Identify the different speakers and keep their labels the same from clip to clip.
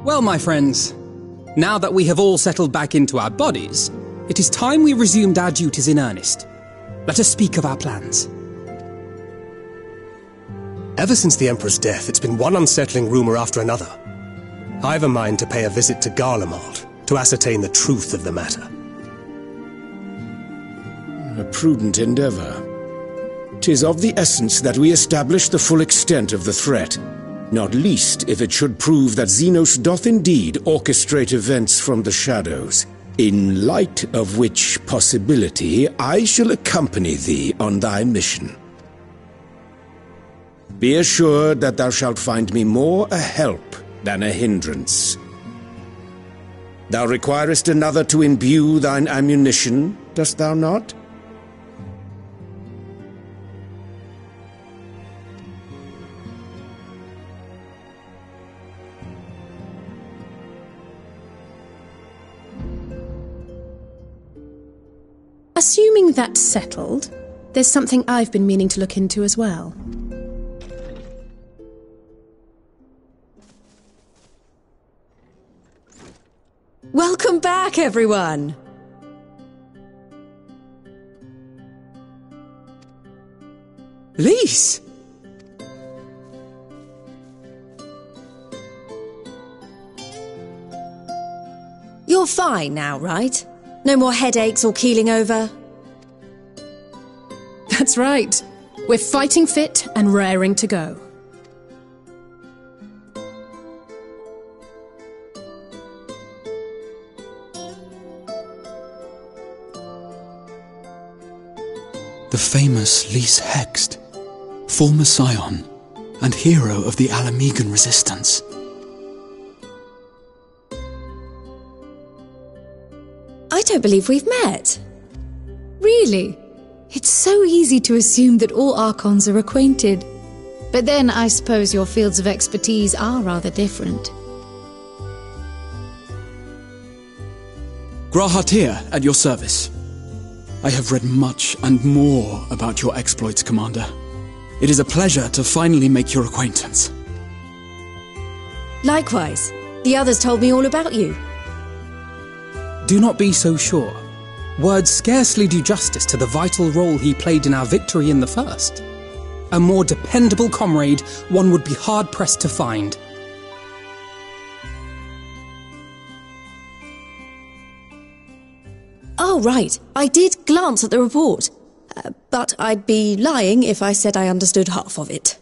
Speaker 1: Well, my friends, now that we have all settled back into our bodies, it is time we resumed our duties in earnest. Let us speak of our plans.
Speaker 2: Ever since the Emperor's death, it's been one unsettling rumor after another. I've a mind to pay a visit to Garlemald to ascertain the truth of the matter.
Speaker 3: A prudent endeavor. 'Tis of the essence that we establish the full extent of the threat, not least if it should prove that Xenos doth indeed orchestrate events from the shadows, in light of which possibility I shall accompany thee on thy mission. Be assured that thou shalt find me more a help than a hindrance. Thou requirest another to imbue thine ammunition, dost thou not?
Speaker 4: Assuming that's settled, there's something I've been meaning to look into as well.
Speaker 5: Welcome back, everyone!
Speaker 1: Lise!
Speaker 5: You're fine now, right? No more headaches or keeling over?
Speaker 4: That's right. We're fighting fit and raring to go.
Speaker 6: The famous Lise Hext, former scion and hero of the Alamegan resistance.
Speaker 5: I don't believe we've met.
Speaker 7: Really? It's so easy to assume that all Archons are acquainted. But then I suppose your fields of expertise are rather different.
Speaker 6: Grahatir, at your service. I have read much and more about your exploits, Commander. It is a pleasure to finally make your acquaintance.
Speaker 5: Likewise. The others told me all about you.
Speaker 1: Do not be so sure. Words scarcely do justice to the vital role he played in our victory in the first. A more dependable comrade one would be hard-pressed to find.
Speaker 5: Oh, right. I did glance at the report. But I'd be lying if I said I understood half of it.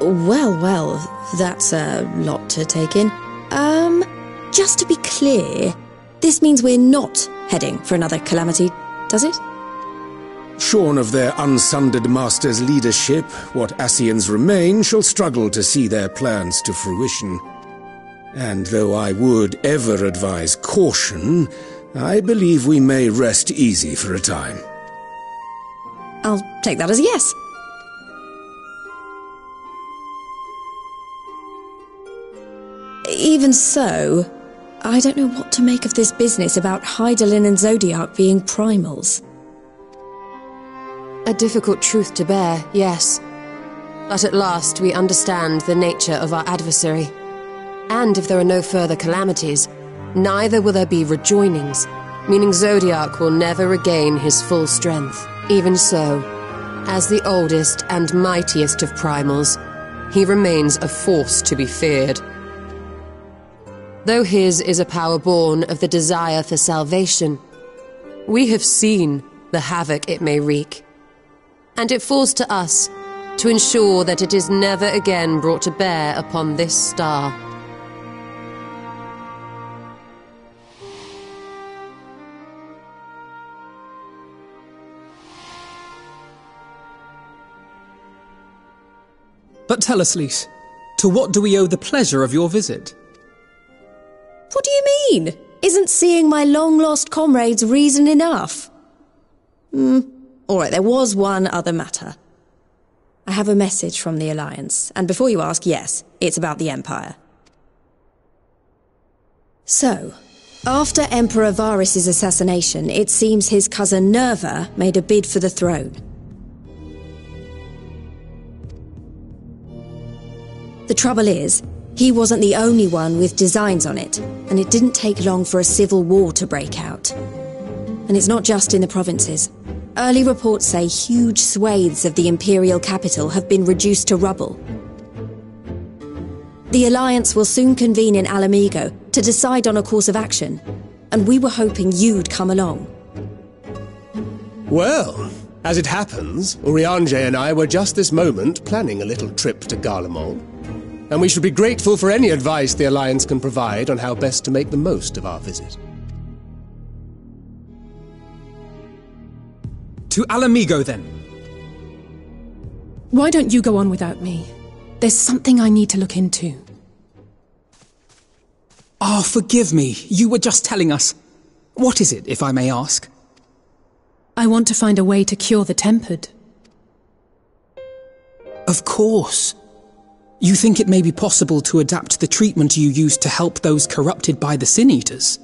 Speaker 5: Well, that's a lot to take in. Just to be clear, this means we're not heading for another calamity, does it?
Speaker 3: Shorn of their unsundered master's leadership, what Ascians remain shall struggle to see their plans to fruition. And though I would ever advise caution, I believe we may rest easy for a time.
Speaker 5: I'll take that as a yes. Even so, I don't know what to make of this business about Hydaelyn and Zodiac being primals.
Speaker 8: A difficult truth to bear, yes. But at last we understand the nature of our adversary. And if there are no further calamities, neither will there be rejoinings, meaning Zodiac will never regain his full strength. Even so, as the oldest and mightiest of primals, he remains a force to be feared. Though his is a power born of the desire for salvation, we have seen the havoc it may wreak. And it falls to us to ensure that it is never again brought to bear upon this star.
Speaker 1: But tell us, Lise, to what do we owe the pleasure of your visit?
Speaker 5: What do you mean? Isn't seeing my long-lost comrades reason enough? All right, there was one other matter. I have a message from the Alliance, and before you ask, yes, it's about the Empire. So, after Emperor Varys' assassination, it seems his cousin Nerva made a bid for the throne. The trouble is, he wasn't the only one with designs on it, and it didn't take long for a civil war to break out. And it's not just in the provinces. Early reports say huge swathes of the imperial capital have been reduced to rubble. The Alliance will soon convene in Alamigo to decide on a course of action, and we were hoping you'd come along.
Speaker 2: Well, as it happens, Urianger and I were just this moment planning a little trip to Garlemald, and we should be grateful for any advice the Alliance can provide on how best to make the most of our visit.
Speaker 1: To Alamigo, then.
Speaker 4: Why don't you go on without me? There's something I need to look into.
Speaker 1: Ah, forgive me. You were just telling us. What is it, if I may ask?
Speaker 4: I want to find a way to cure the tempered.
Speaker 1: Of course. You think it may be possible to adapt the treatment you used to help those corrupted by the Sin Eaters?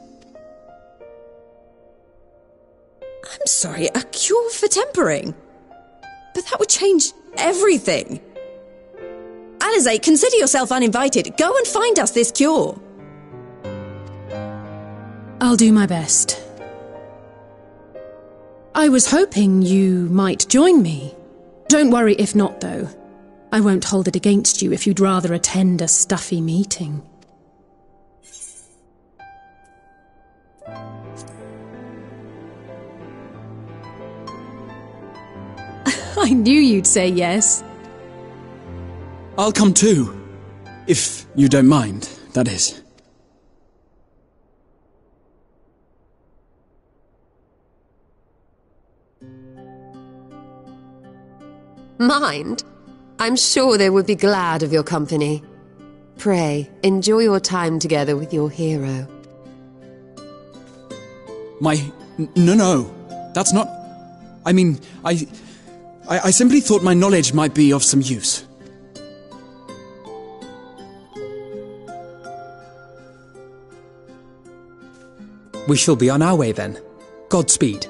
Speaker 5: I'm sorry, a cure for tempering? But that would change everything. Alisaie, consider yourself uninvited. Go and find us this cure.
Speaker 4: I'll do my best. I was hoping you might join me. Don't worry if not, though. I won't hold it against you if you'd rather attend a stuffy meeting. I knew you'd say yes.
Speaker 6: I'll come too. If you don't mind, that is.
Speaker 8: Mind? I'm sure they would be glad of your company. Pray, enjoy your time together with your hero.
Speaker 6: No. That's not... I mean, I simply thought my knowledge might be of some use.
Speaker 1: We shall be on our way then. Godspeed.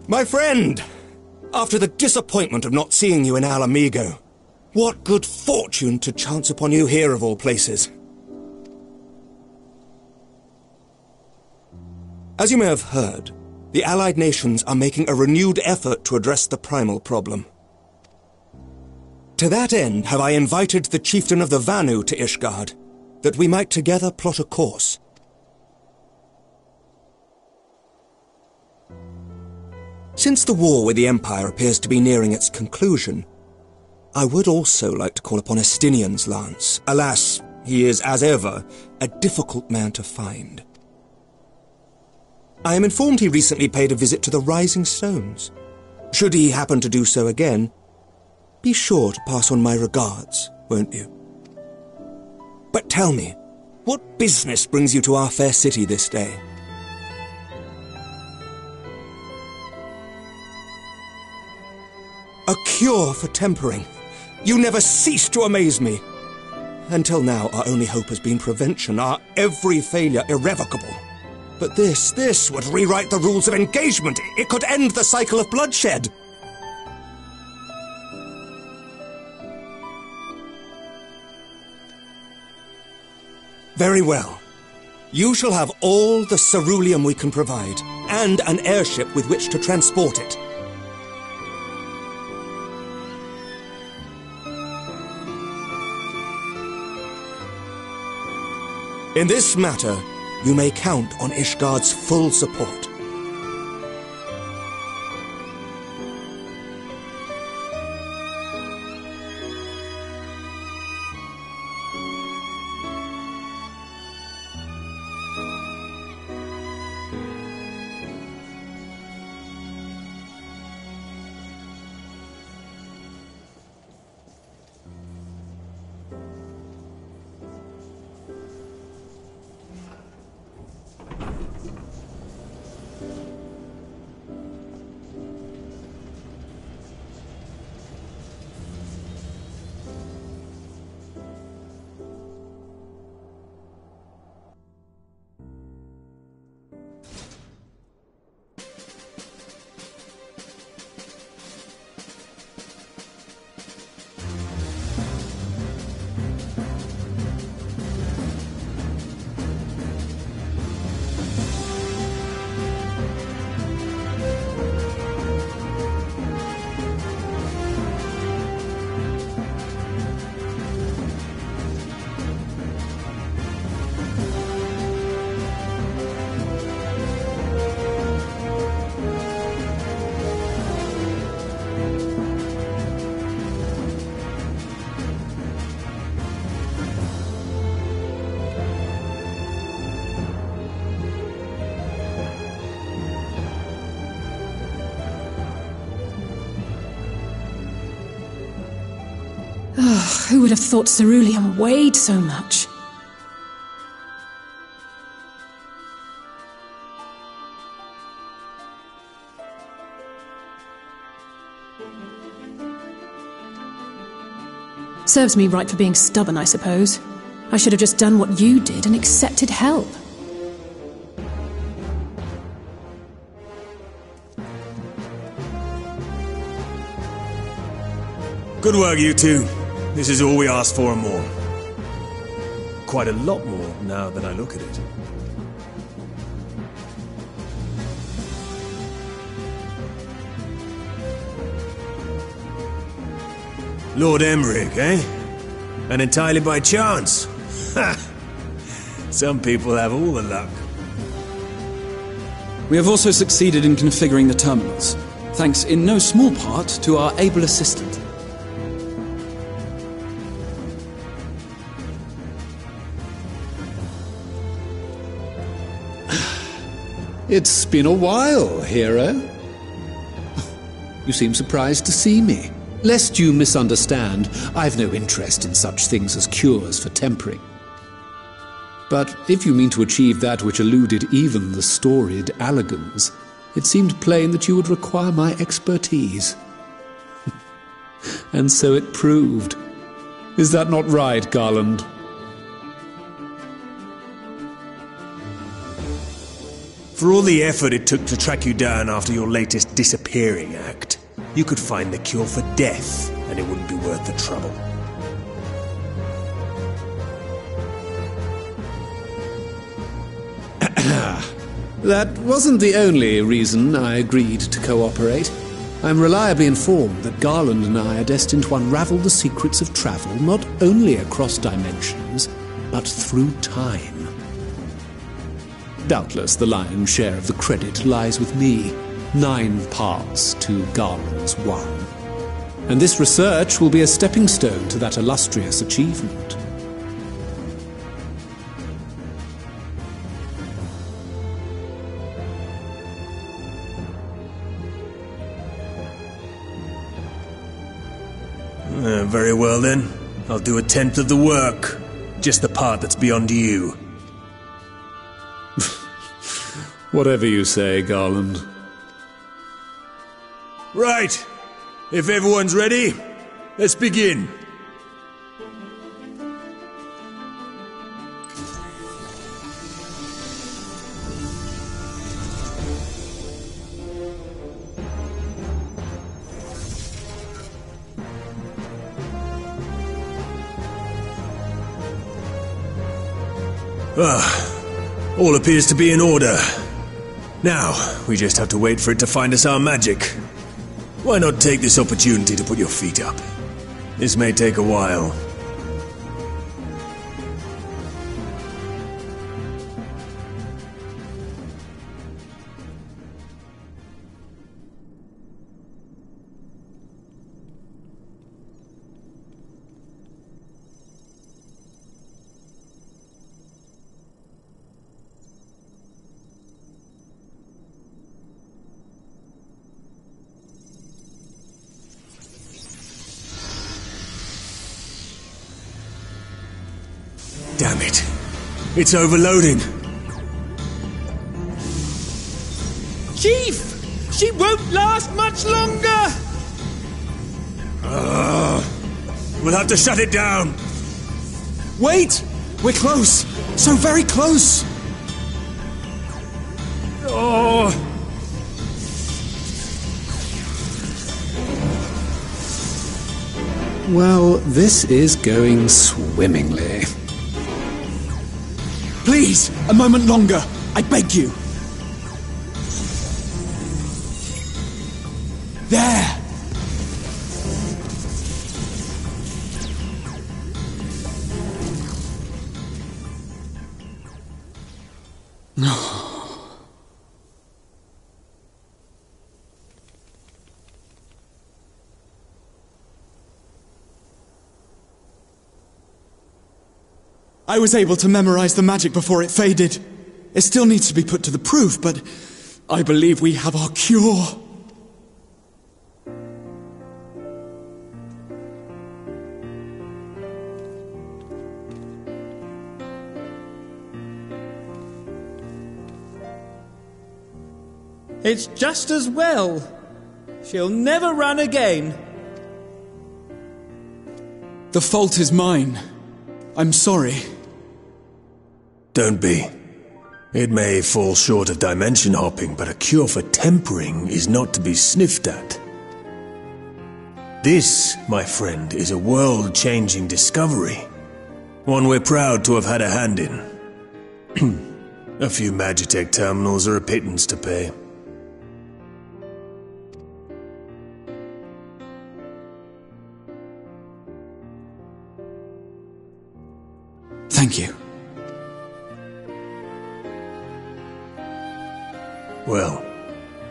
Speaker 9: My friend! After the disappointment of not seeing you in Alamigo, what good fortune to chance upon you here of all places. As you may have heard, the Allied nations are making a renewed effort to address the primal problem. To that end have I invited the chieftain of the Vanu to Ishgard, that we might together plot a course. Since the war with the Empire appears to be nearing its conclusion, I would also like to call upon Estinian's lance. Alas, he is, as ever, a difficult man to find. I am informed he recently paid a visit to the Rising Stones. Should he happen to do so again, be sure to pass on my regards, won't you? But tell me, what business brings you to our fair city this day? A cure for tempering. You never cease to amaze me. Until now, our only hope has been prevention, our every failure irrevocable. But this would rewrite the rules of engagement. It could end the cycle of bloodshed. Very well. You shall have all the ceruleum we can provide, and an airship with which to transport it. In this matter, you may count on Ishgard's full support.
Speaker 4: Who would have thought cerulean weighed so much? Serves me right for being stubborn, I suppose. I should have just done what you did and accepted help.
Speaker 10: Good work, you two. This is all we asked for and more. Quite a lot more, now that I look at it. Lord Emmerich, eh? And entirely by chance? Ha! Some people have all the luck.
Speaker 6: We have also succeeded in configuring the terminals, thanks in no small part to our able assistant.
Speaker 11: It's been a while, hero. You seem surprised to see me. Lest you misunderstand, I've no interest in such things as cures for tempering. But if you mean to achieve that which eluded even the storied Allegans, it seemed plain that you would require my expertise. And so it proved. Is that not right, Garland?
Speaker 10: For all the effort it took to track you down after your latest disappearing act, you could find the cure for death, and it wouldn't be worth the trouble.
Speaker 11: That wasn't the only reason I agreed to cooperate. I'm reliably informed that Garland and I are destined to unravel the secrets of travel not only across dimensions, but through time. Doubtless the lion's share of the credit lies with me, 9 parts to Garland's 1. And this research will be a stepping stone to that illustrious achievement.
Speaker 10: Very well then. I'll do 1/10 of the work. Just the part that's beyond you.
Speaker 11: Whatever you say, Garland.
Speaker 10: Right. If everyone's ready, let's begin. All appears to be in order. Now, we just have to wait for it to find us our magic. Why not take this opportunity to put your feet up? This may take a while. Damn it. It's overloading.
Speaker 12: Chief! She won't last much longer!
Speaker 10: We'll have to shut it down.
Speaker 6: Wait! We're close! So very close!
Speaker 10: Oh!
Speaker 11: Well, this is going swimmingly.
Speaker 6: Please, a moment longer. I beg you. There! I was able to memorize the magic before it faded. It still needs to be put to the proof, but I believe we have our cure.
Speaker 12: It's just as well. She'll never run again.
Speaker 6: The fault is mine. I'm sorry.
Speaker 10: Don't be. It may fall short of dimension hopping, but a cure for tempering is not to be sniffed at. This, my friend, is a world-changing discovery. One we're proud to have had a hand in. A few Magitech terminals are a pittance to pay.
Speaker 6: Thank you.
Speaker 10: Well,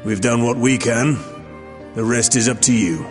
Speaker 10: we've done what we can. The rest is up to you.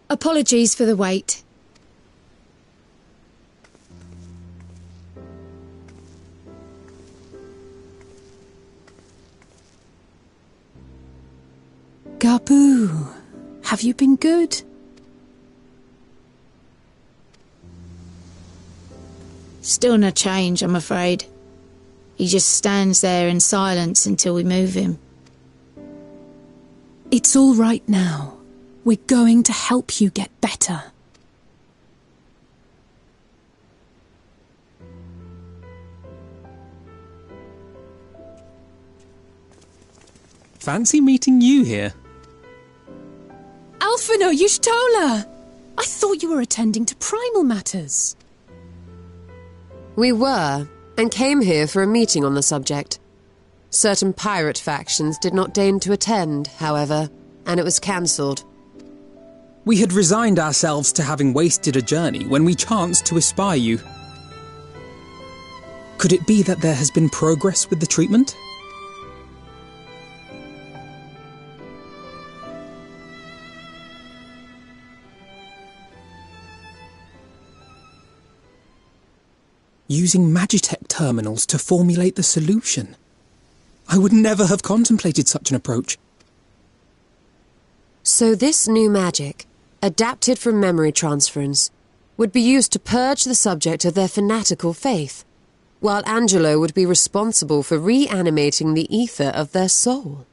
Speaker 7: Apologies for the wait.
Speaker 4: Gabu, have you been good?
Speaker 7: Still no change, I'm afraid. He just stands there in silence until we move him.
Speaker 4: It's all right now. We're going to help you get better.
Speaker 1: Fancy meeting you here.
Speaker 4: Alphino Yushtola! I thought you were attending to primal matters.
Speaker 8: We were, and came here for a meeting on the subject. Certain pirate factions did not deign to attend, however, and it was cancelled.
Speaker 1: We had resigned ourselves to having wasted a journey when we chanced to espy you. Could it be that there has been progress with the treatment? Using Magitech terminals to formulate the solution. I would never have contemplated such an approach.
Speaker 8: So this new magic, adapted from memory transference, would be used to purge the subject of their fanatical faith, while Angelo would be responsible for reanimating the ether of their soul.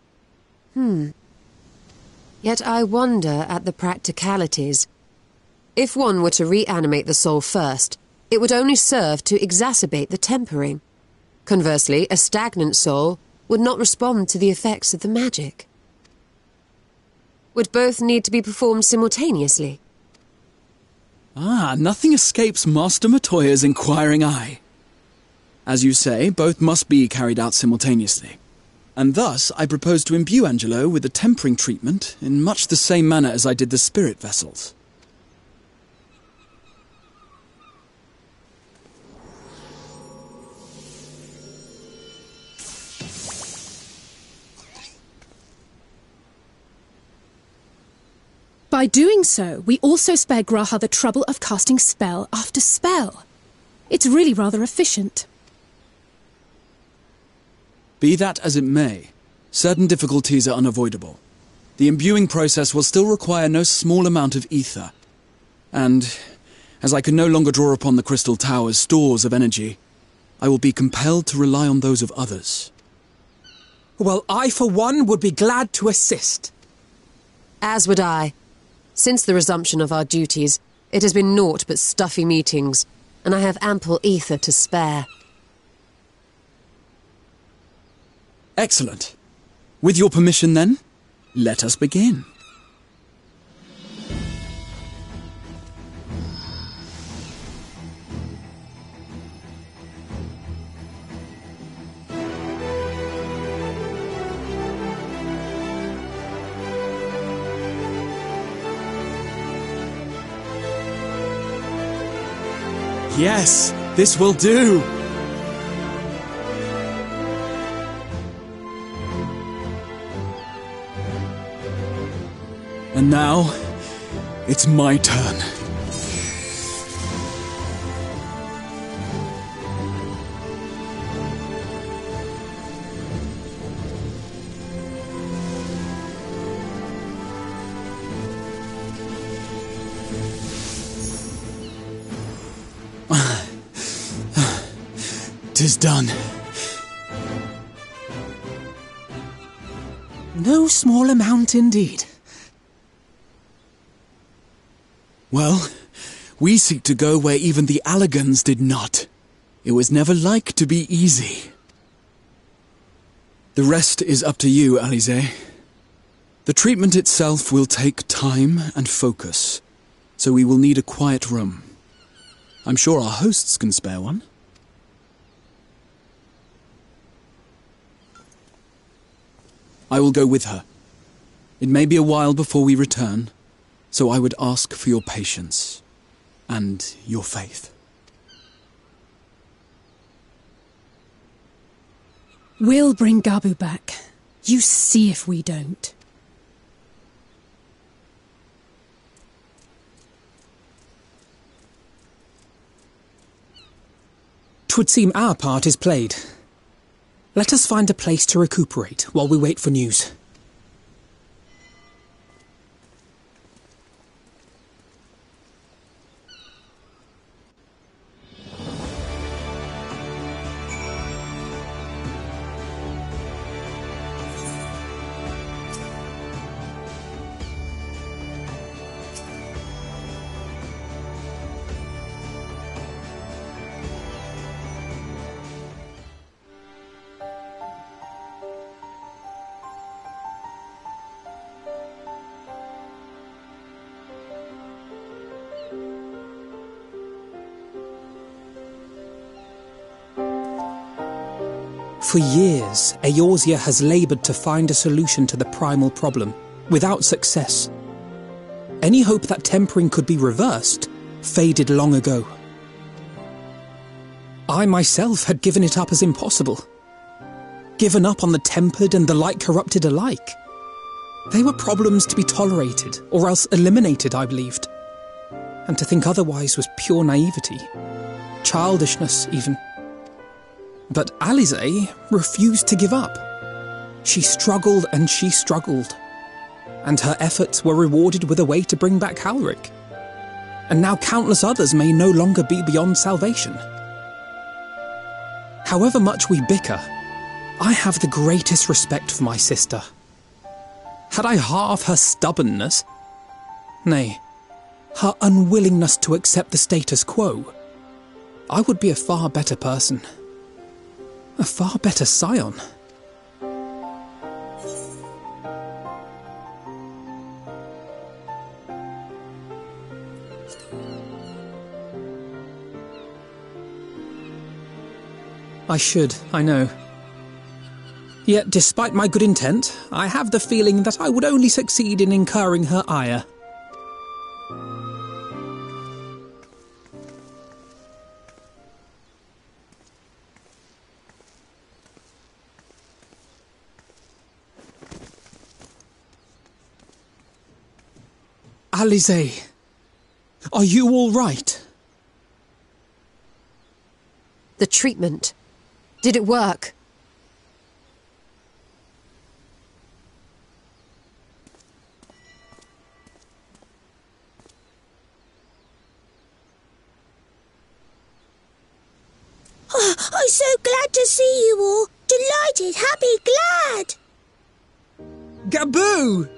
Speaker 8: Yet I wonder at the practicalities. If one were to reanimate the soul first, it would only serve to exacerbate the tempering. Conversely, a stagnant soul would not respond to the effects of the magic? Would both need to be performed simultaneously?
Speaker 6: Ah, nothing escapes Master Matoya's inquiring eye. As you say, both must be carried out simultaneously. And thus, I propose to imbue Angelo with the tempering treatment in much the same manner as I did the spirit vessels.
Speaker 4: By doing so, we also spare Graha the trouble of casting spell after spell. It's really rather efficient.
Speaker 6: Be that as it may, certain difficulties are unavoidable. The imbuing process will still require no small amount of ether. And, as I can no longer draw upon the Crystal Tower's stores of energy, I will be compelled to rely on those of others.
Speaker 1: Well, I, for one, would be glad to assist.
Speaker 8: As would I. Since the resumption of our duties, it has been naught but stuffy meetings, and I have ample ether to spare.
Speaker 6: Excellent. With your permission, then, let us begin. Yes, this will do! And now, it's my turn. Tis done.
Speaker 1: No small amount indeed.
Speaker 6: Well, we seek to go where even the Allegans did not. It was never like to be easy. The rest is up to you, Alisaie. The treatment itself will take time and focus, so we will need a quiet room. I'm sure our hosts can spare one. I will go with her. It may be a while before we return, so I would ask for your patience and your faith.
Speaker 4: We'll bring Gabu back. You see if we don't.
Speaker 1: 'Twould seem our part is played. Let us find a place to recuperate while we wait for news. For years, Eorzea has laboured to find a solution to the primal problem, without success. Any hope that tempering could be reversed faded long ago. I myself had given it up as impossible. Given up on the tempered and the light-corrupted alike. They were problems to be tolerated, or else eliminated, I believed. And to think otherwise was pure naivety. Childishness, even. But Alisaie refused to give up. She struggled and she struggled. And her efforts were rewarded with a way to bring back Halric. And now countless others may no longer be beyond salvation. However much we bicker, I have the greatest respect for my sister. Had I half her stubbornness, nay, her unwillingness to accept the status quo, I would be a far better person. A far better scion. I should, I know. Yet, despite my good intent, I have the feeling that I would only succeed in incurring her ire. Alisaie, are you all right?
Speaker 8: The treatment. Did it work?
Speaker 13: Oh, I'm so glad to see you all. Delighted, happy, glad.
Speaker 12: Gaboo!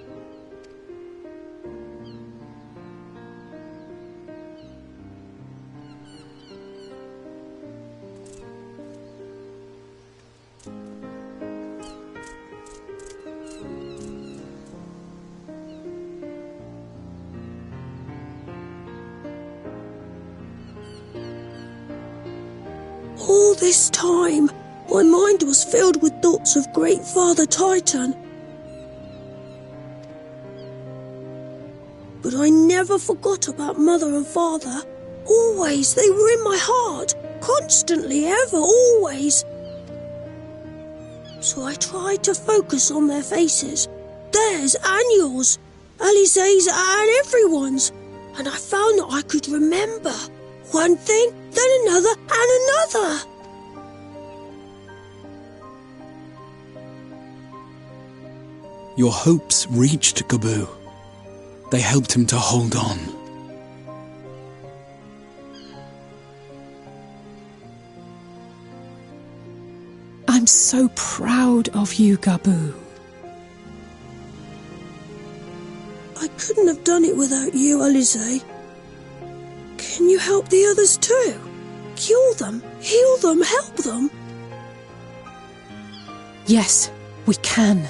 Speaker 13: All this time, my mind was filled with thoughts of Great Father Titan. But I never forgot about Mother and Father. Always, they were in my heart. Constantly, ever, always. So I tried to focus on their faces. Theirs and yours. Alisaie's and everyone's. And I found that I could remember. One thing, then another, and another.
Speaker 6: Your hopes reached Gaboo. They helped him to hold on.
Speaker 4: I'm so proud of you, Gaboo.
Speaker 13: I couldn't have done it without you, Alisaie. Can you help the others too? Cure them, heal them, help them?
Speaker 4: Yes, we can.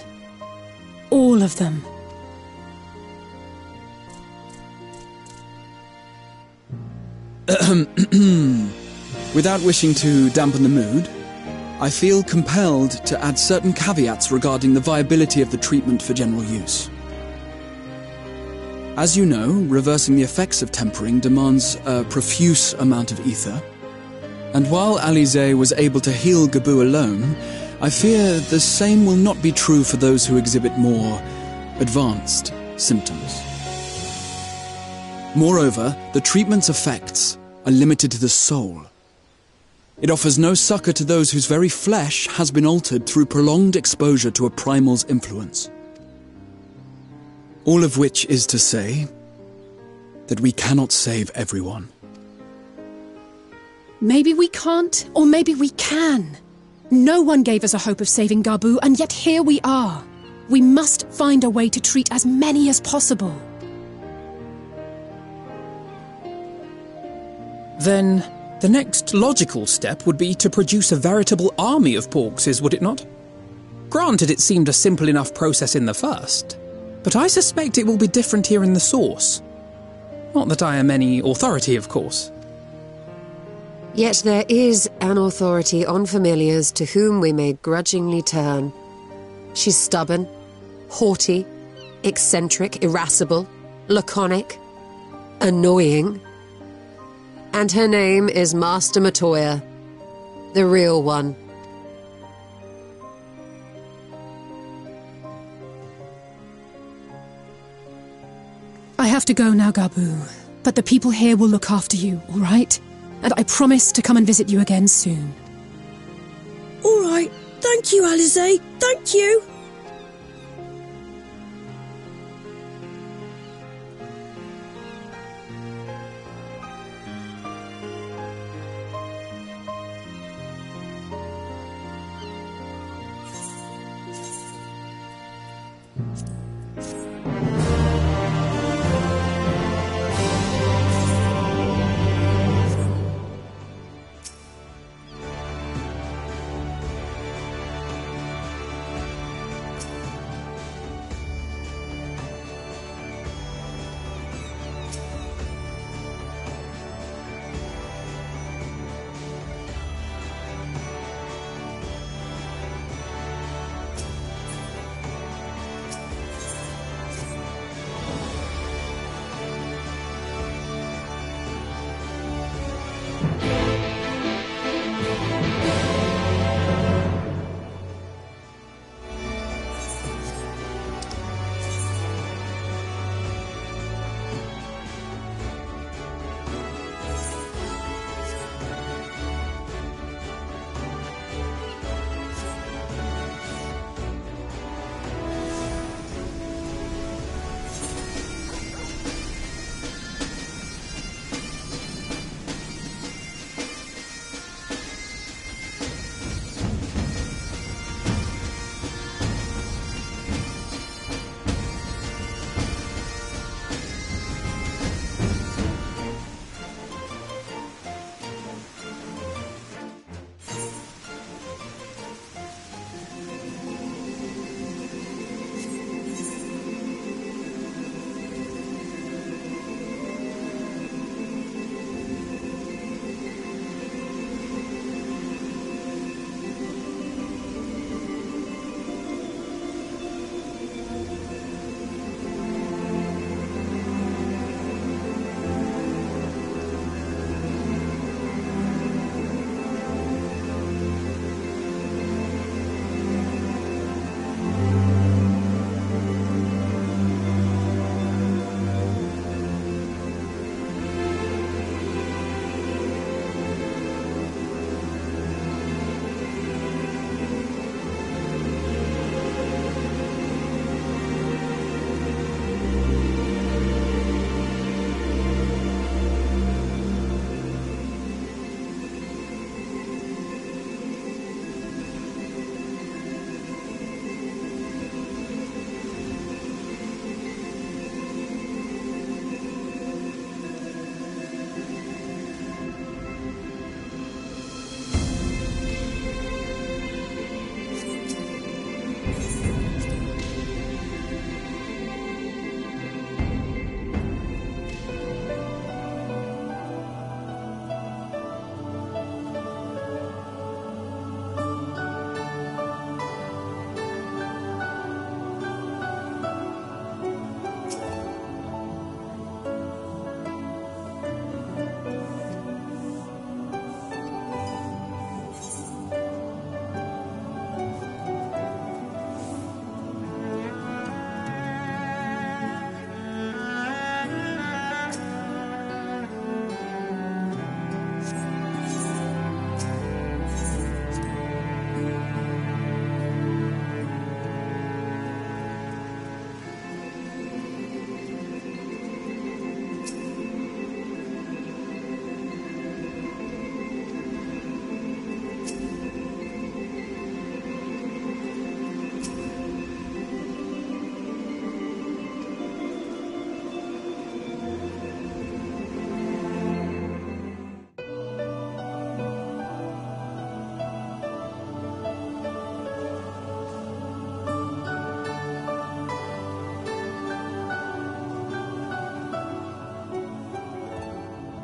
Speaker 4: All of them.
Speaker 6: Without wishing to dampen the mood, I feel compelled to add certain caveats regarding the viability of the treatment for general use. As you know, reversing the effects of tempering demands a profuse amount of ether, and while Alisaie was able to heal Gaboo alone, I fear the same will not be true for those who exhibit more advanced symptoms. Moreover, the treatment's effects are limited to the soul. It offers no succor to those whose very flesh has been altered through prolonged exposure to a primal's influence. All of which is to say that we cannot save everyone.
Speaker 4: Maybe we can't, or maybe we can. No one gave us a hope of saving Gaboo, and yet here we are. We must find a way to treat as many as possible.
Speaker 1: Then, the next logical step would be to produce a veritable army of Porkses, would it not? Granted, it seemed a simple enough process in the first, but I suspect it will be different here in the source. Not that I am any authority, of course.
Speaker 8: Yet there is an authority on familiars to whom we may grudgingly turn. She's stubborn, haughty, eccentric, irascible, laconic, annoying. And her name is Master Matoya, the real one.
Speaker 4: I have to go now, Gaboo, but the people here will look after you, all right? And I promise to come and visit you again soon.
Speaker 13: All right. Thank you, Alisaie. Thank you.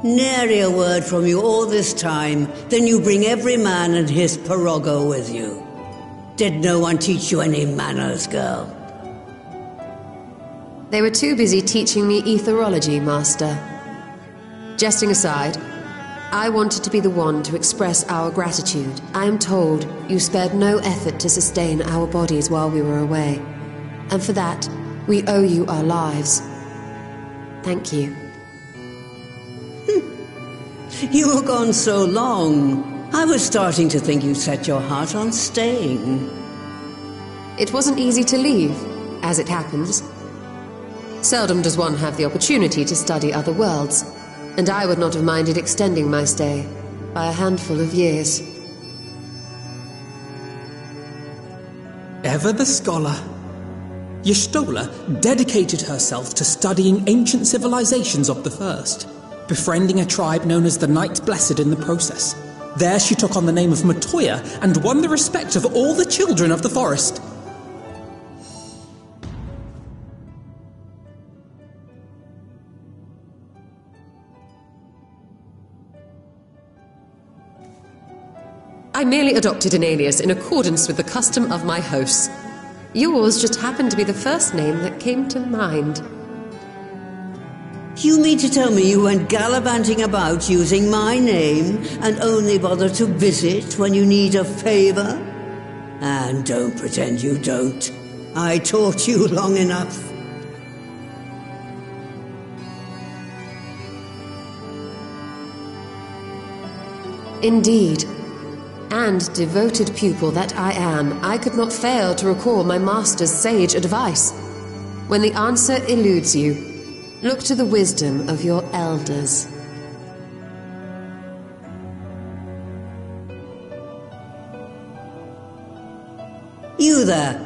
Speaker 14: Nary a word from you all this time, then you bring every man and his pirogo with you. Did no one teach you any manners, girl?
Speaker 8: They were too busy teaching me etherology, Master. Jesting aside, I wanted to be the one to express our gratitude. I am told you spared no effort to sustain our bodies while we were away. And for that, we owe you our lives. Thank you.
Speaker 14: You were gone so long. I was starting to think you set your heart on staying.
Speaker 8: It wasn't easy to leave, as it happens. Seldom does one have the opportunity to study other worlds, and I would not have minded extending my stay by a handful of years.
Speaker 1: Ever the scholar. Y'shtola dedicated herself to studying ancient civilizations of the First, befriending a tribe known as the Night Blessed in the process. There she took on the name of Matoya and won the respect of all the children of the forest.
Speaker 8: I merely adopted an alias in accordance with the custom of my hosts. Yours just happened to be the first name that came to mind.
Speaker 14: You mean to tell me you went gallivanting about using my name and only bother to visit when you need a favor? And don't pretend you don't. I taught you long enough.
Speaker 8: Indeed. And devoted pupil that I am, I could not fail to recall my master's sage advice. When the answer eludes you, look to the wisdom of your elders.
Speaker 14: You there.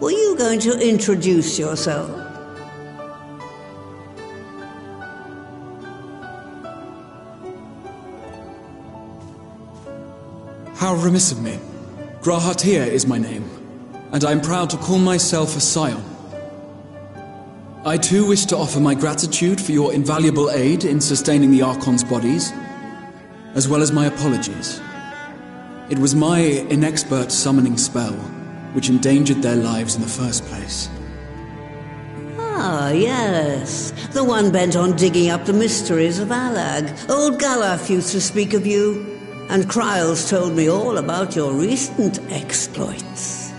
Speaker 14: Were you going to introduce yourself?
Speaker 6: How remiss of me. Grahatia is my name, and I am proud to call myself a scion. I too wish to offer my gratitude for your invaluable aid in sustaining the Archon's bodies, as well as my apologies. It was my inexpert summoning spell which endangered their lives in the first place.
Speaker 14: Ah, yes. The one bent on digging up the mysteries of Allag. Old Galaf used to speak of you. And Kryles told me all about your recent exploits.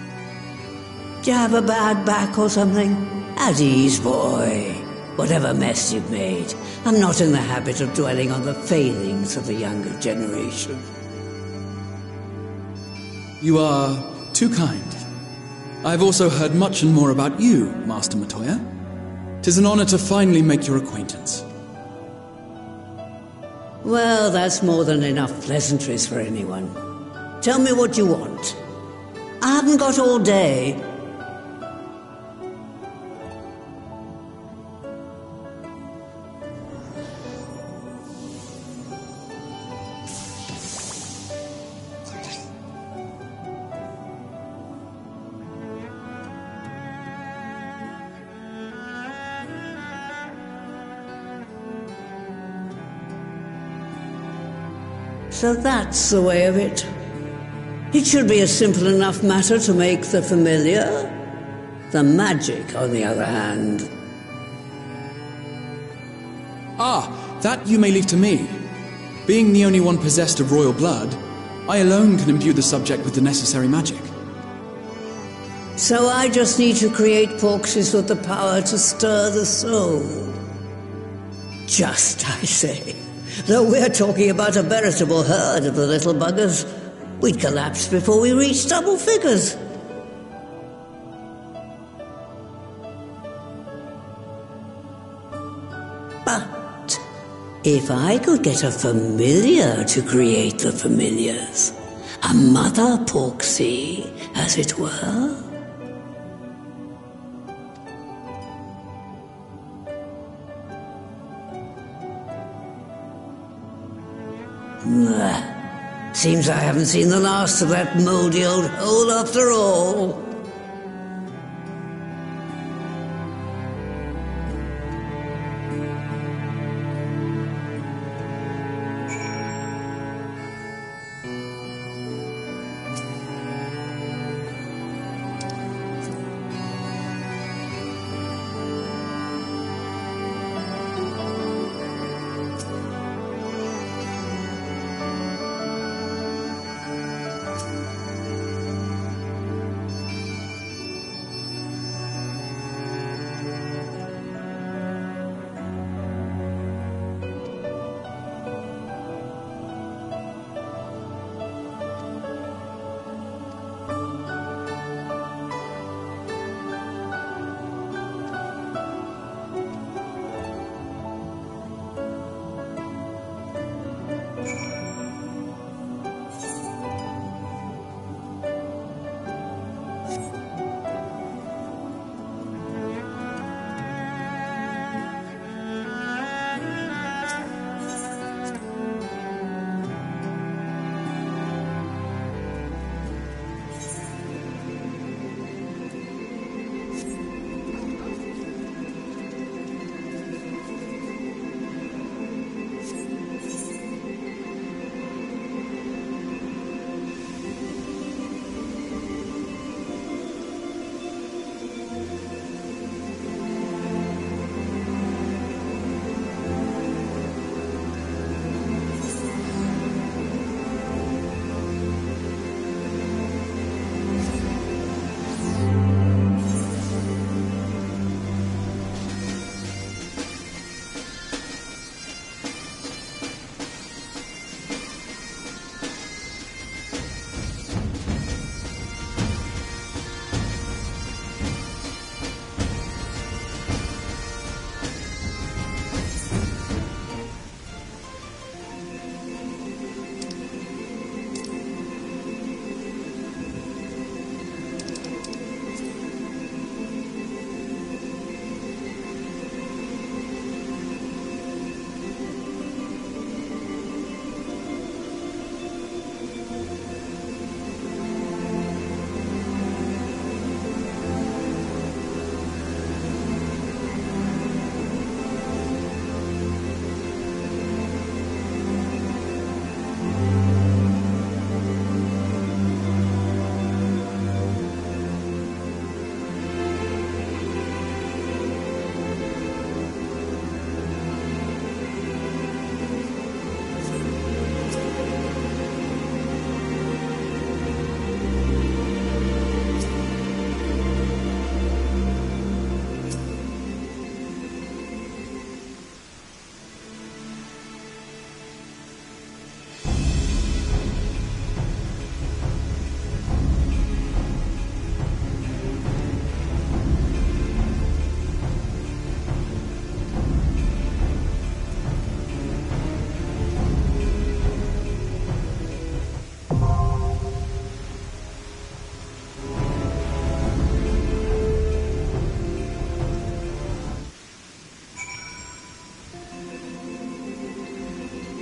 Speaker 14: Do you have a bad back or something? At ease, boy. Whatever mess you've made, I'm not in the habit of dwelling on the failings of the younger generation.
Speaker 6: You are too kind. I've also heard much and more about you, Master Matoya. 'Tis an honor to finally make your acquaintance.
Speaker 14: Well, that's more than enough pleasantries for anyone. Tell me what you want. I haven't got all day. So that's the way of it. It should be a simple enough matter to make the familiar. The magic, on the other hand.
Speaker 6: Ah, that you may leave to me. Being the only one possessed of royal blood, I alone can imbue the subject with the necessary magic.
Speaker 14: So I just need to create porxes with the power to stir the soul. Just, I say. Though we're talking about a veritable herd of the little buggers, we'd collapse before we reached double figures. But if I could get a familiar to create the familiars, a mother porxie, as it were. Seems I haven't seen the last of that mouldy old hole after all.